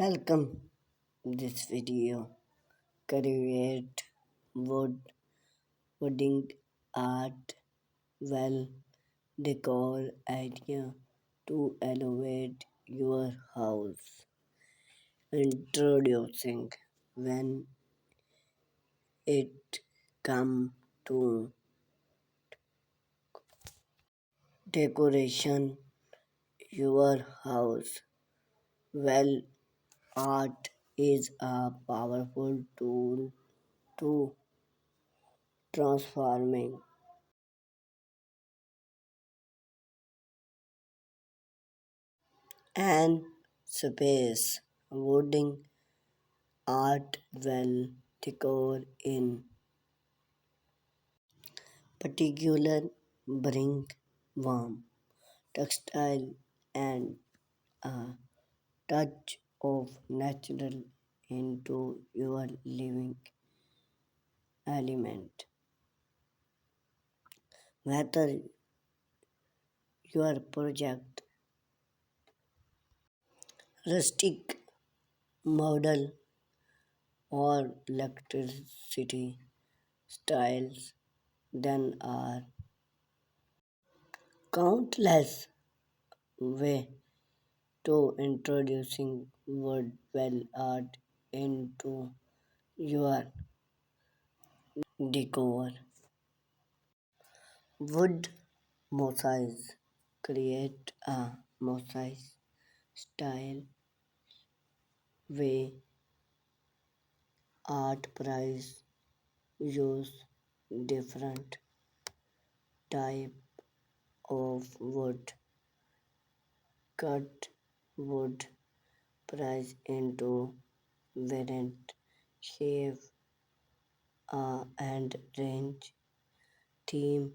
Welcome this video create wood wooding art well decor idea to elevate your house. Introducing when it come to decoration your house. Well, art is a powerful tool to transforming and space. Wooding art well decor in particular bring warm textile and a touch of natural into your living element. Whether your project rustic model or electricity styles, then are countless way to introducing wood well art into your decor. Wood mosaics create a mosaic style way art price use different type of wood, cut wood price into variant shape and range theme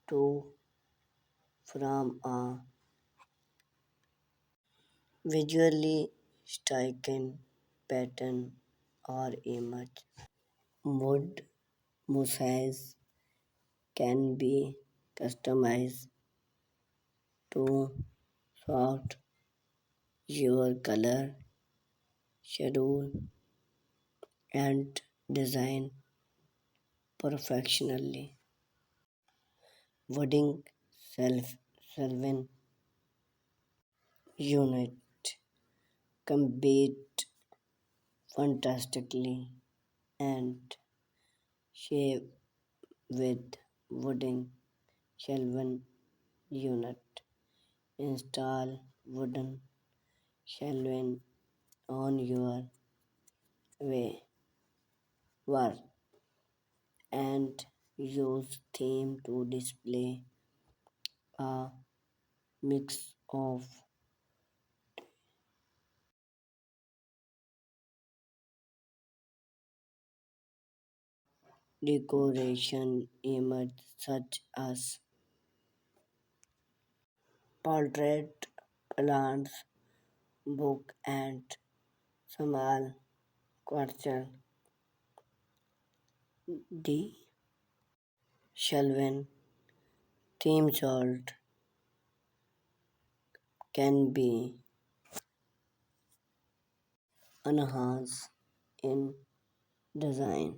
to from a visually striking pattern or image. Wood mosaics can be customized to suit your color, schedule, and design perfectionally. Wooding self-serving unit compete fantastically and shape with wooden shelving unit. Install wooden shelving on your way wall and use theme to display a mix of decoration images such as portrait, plants, book, and small sculpture. The shelving theme salt can be enhanced in design.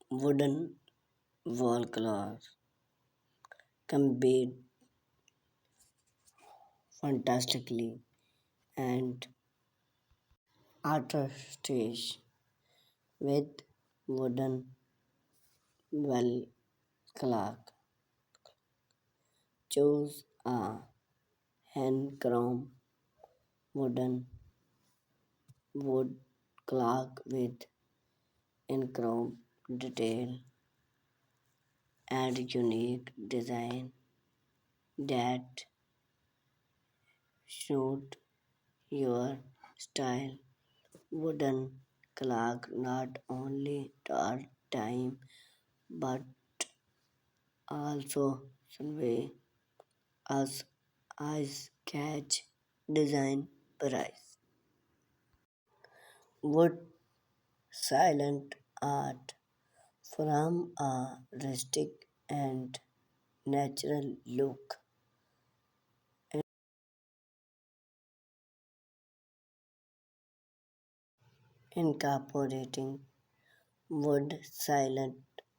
Wooden wall cloth can be fantastically and artistry with wooden wall cloth. Choose a hand chrome wooden wood clock with enchromed detail and unique design that suit your style. Wooden clock not only tell time but also survey as eyes catch design price. Wood silent art from a rustic and natural look incorporating wood silent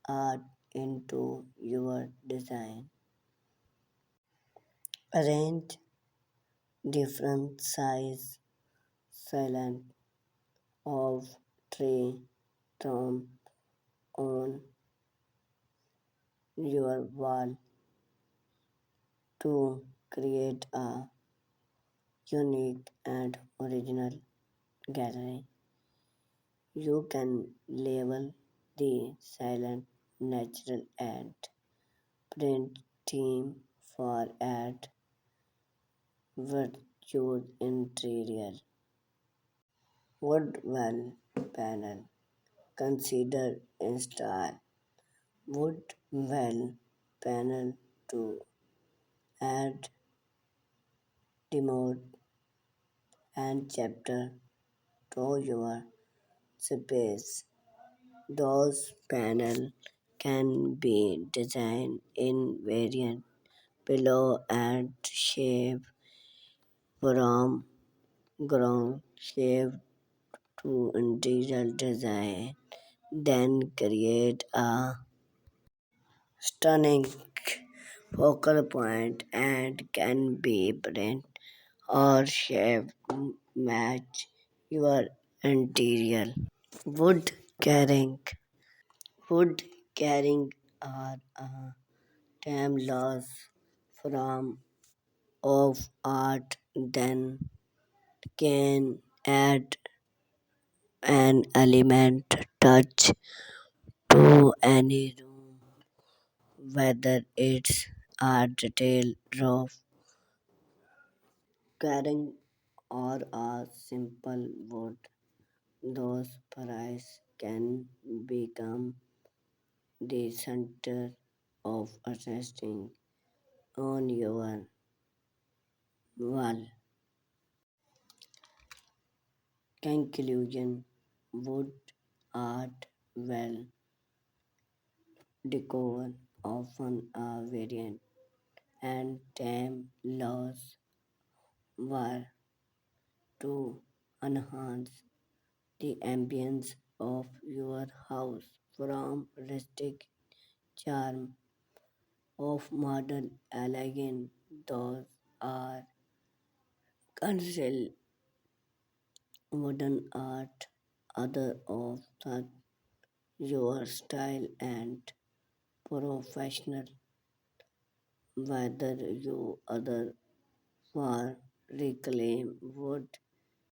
art into your design. Arrange different size silent of tree trunk on your wall to create a unique and original gallery. You can label the silent natural and print theme for art virtual interior. Wood well panel. Consider install wood well panel to add remote and chapter to your space. Those panels can be designed in variant below and shape from ground shape to interior design. Then create a stunning focal point and can be print or shape match your interior. Wood carrying. Wood carrying are a time loss from of art then can add an element touch to any room, whether it's a detail roof carrying or a simple wood. Those price can become the center of attention on your wall. Conclusion. Wood art well decor often a variant and time laws were to enhance the ambience of your house from rustic charm of modern elegance. Those are considered modern art, other of such your style and professional, whether you other for reclaim wood